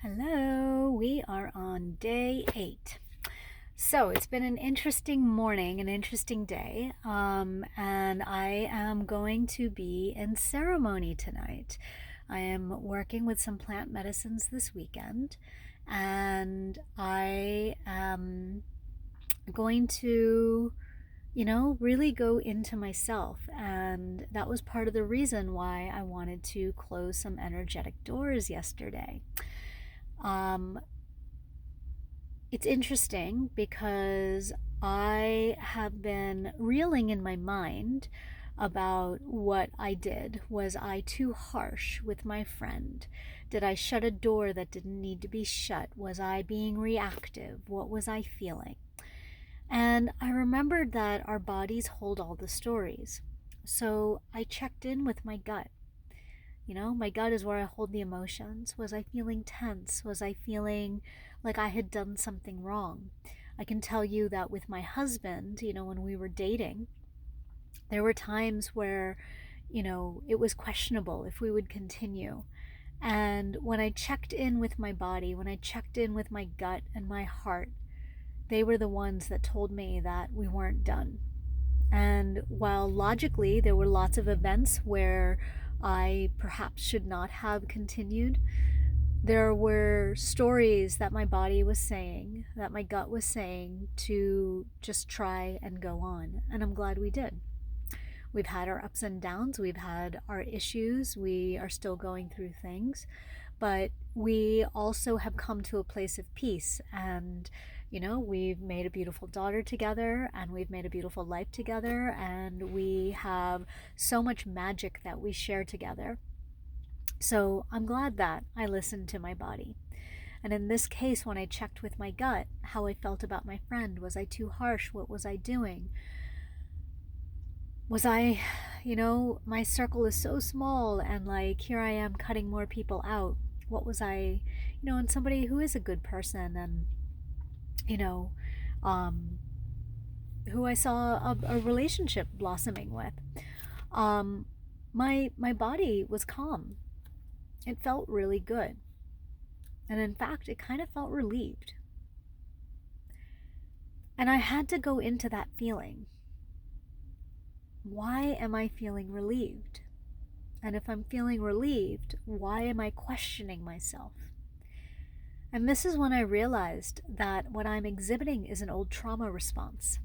Hello, we are on day 8. So it's been an interesting morning, an interesting day, and I am going to be in ceremony tonight. I am working with some plant medicines this weekend, and I am going to really go into myself. And that was part of the reason why I wanted to close some energetic doors yesterday. Um, it's interesting because I have been reeling in my mind about what I did. Was I too harsh with my friend? Did I shut a door that didn't need to be shut? Was I being reactive? What was I feeling? And I remembered that our bodies hold all the stories. So I checked in with my gut. My gut is where I hold the emotions. Was I feeling tense? Was I feeling like I had done something wrong? I can tell you that with my husband, when we were dating, there were times where, it was questionable if we would continue. And when I checked in with my body, when I checked in with my gut and my heart, they were the ones that told me that we weren't done. And while logically there were lots of events where I perhaps should not have continued, there were stories that my body was saying, that my gut was saying to just try and go on. And I'm glad we did. We've had our ups and downs, we've had our issues, we are still going through things, but we also have come to a place of peace. And we've made a beautiful daughter together, and we've made a beautiful life together, and we have so much magic that we share together. So I'm glad that I listened to my body. And in this case, when I checked with my gut how I felt about my friend, was I too harsh? What was I doing? Was I, my circle is so small, and like here I am cutting more people out. What was I, and somebody who is a good person, and you know, um, who I saw a relationship blossoming with. Um, my body was calm. It felt really good, and in fact, it kind of felt relieved. And I had to go into that feeling. Why am I feeling relieved? And if I'm feeling relieved, why am I questioning myself? And this is when I realized that what I'm exhibiting is an old trauma response.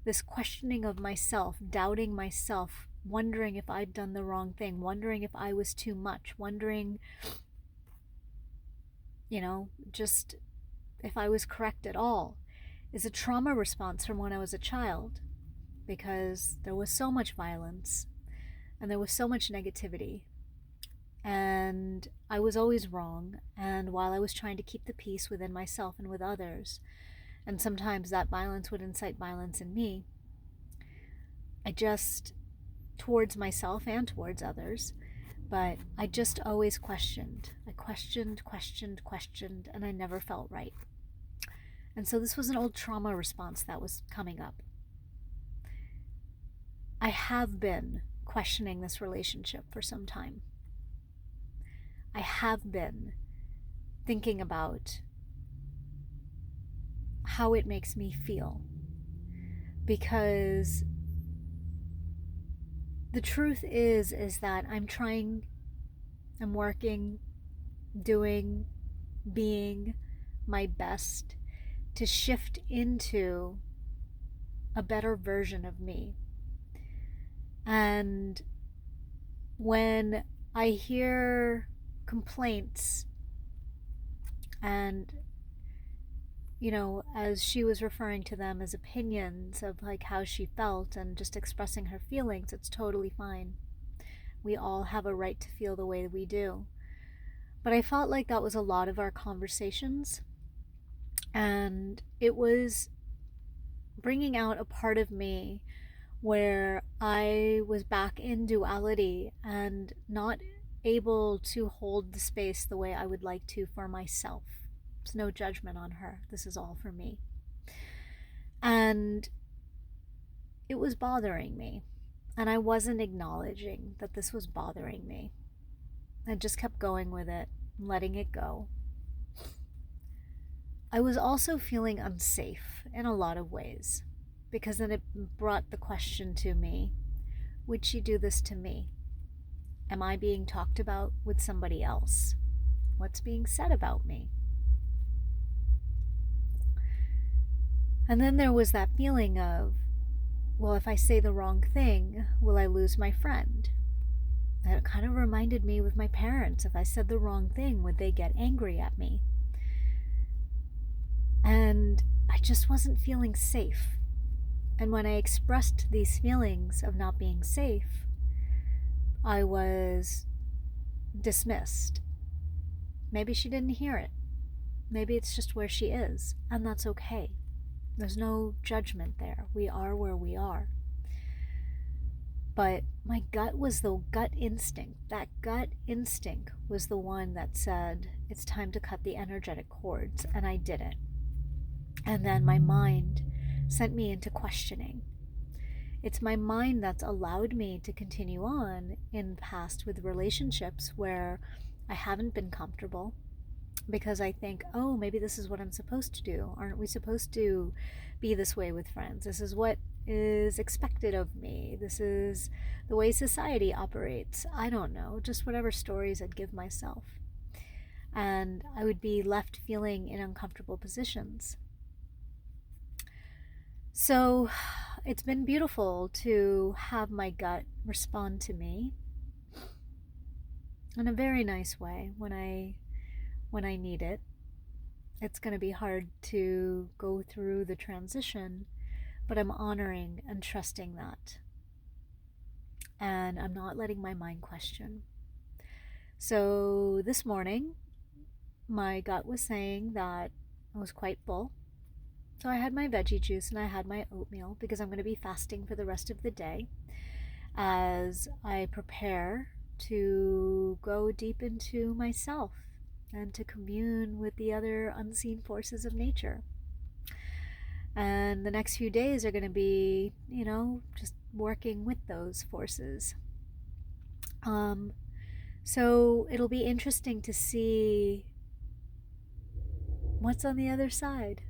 This questioning of myself, doubting myself, wondering if I'd done the wrong thing, wondering if I was too much, wondering, just if I was correct at all, is a trauma response from when I was a child, because there was so much violence and there was so much negativity, and I was always wrong. And while I was trying to keep the peace within myself and with others, and sometimes that violence would incite violence in me, I just, towards myself and towards others, but I just always questioned. I questioned, and I never felt right. And so this was an old trauma response that was coming up. I have been questioning this relationship for some time. I have been thinking about how it makes me feel, because the truth is that I'm working, doing, being my best to shift into a better version of me. And when I hear complaints, and as she was referring to them as opinions of like how she felt and just expressing her feelings, it's totally fine. We all have a right to feel the way we do. But I felt like that was a lot of our conversations, and it was bringing out a part of me where I was back in duality and not able to hold the space the way I would like to for myself. It's no judgment on her. This is all for me. And it was bothering me. And I wasn't acknowledging that this was bothering me. I just kept going with it. letting it go. I was also feeling unsafe in a lot of ways, because then it brought the question to me, would she do this to me? Am I being talked about with somebody else? What's being said about me? And then there was that feeling of, well, if I say the wrong thing, will I lose my friend? And it kind of reminded me with my parents, if I said the wrong thing, would they get angry at me? And I just wasn't feeling safe. And when I expressed these feelings of not being safe, I was dismissed. Maybe she didn't hear it. Maybe it's just where she is, and that's okay. There's no judgment there. We are where we are. But my gut was the gut instinct. That gut instinct was the one that said, it's time to cut the energetic cords, and I did it. And then my mind sent me into questioning. It's my mind that's allowed me to continue on in the past with relationships where I haven't been comfortable, because I think, oh, maybe this is what I'm supposed to do. Aren't we supposed to be this way with friends? This is what is expected of me. This is the way society operates. I don't know, just whatever stories I'd give myself. And I would be left feeling in uncomfortable positions. So it's been beautiful to have my gut respond to me in a very nice way when I need it. It's going to be hard to go through the transition, but I'm honoring and trusting that. And I'm not letting my mind question. So this morning, my gut was saying that I was quite full. So I had my veggie juice and I had my oatmeal, because I'm going to be fasting for the rest of the day as I prepare to go deep into myself and to commune with the other unseen forces of nature. And the next few days are going to be, just working with those forces. So it'll be interesting to see what's on the other side.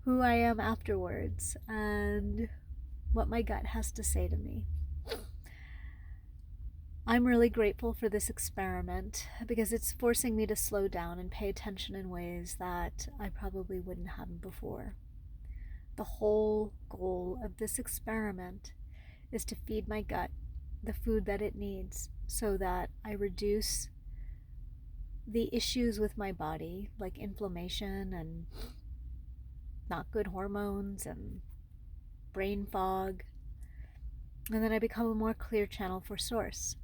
Who I am afterwards, and what my gut has to say to me. I'm really grateful for this experiment, because it's forcing me to slow down and pay attention in ways that I probably wouldn't have before. The whole goal of this experiment is to feed my gut the food that it needs, so that I reduce the issues with my body, like inflammation and not good hormones and brain fog, and then I become a more clear channel for source.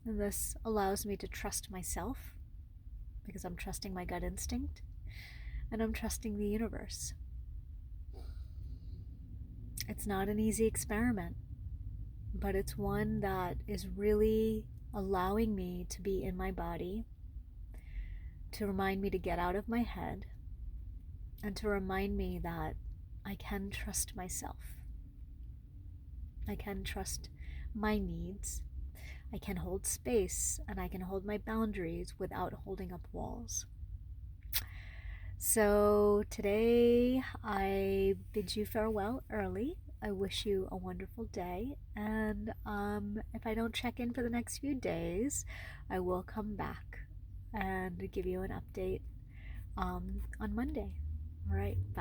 And this allows me to trust myself, because I'm trusting my gut instinct, and I'm trusting the universe. It's not an easy experiment, but it's one that is really allowing me to be in my body, to remind me to get out of my head, and to remind me that I can trust myself. I can trust my needs. I can hold space, and I can hold my boundaries without holding up walls. So today I bid you farewell early. I wish you a wonderful day, and if I don't check in for the next few days, I will come back and give you an update on Monday. All right, bye.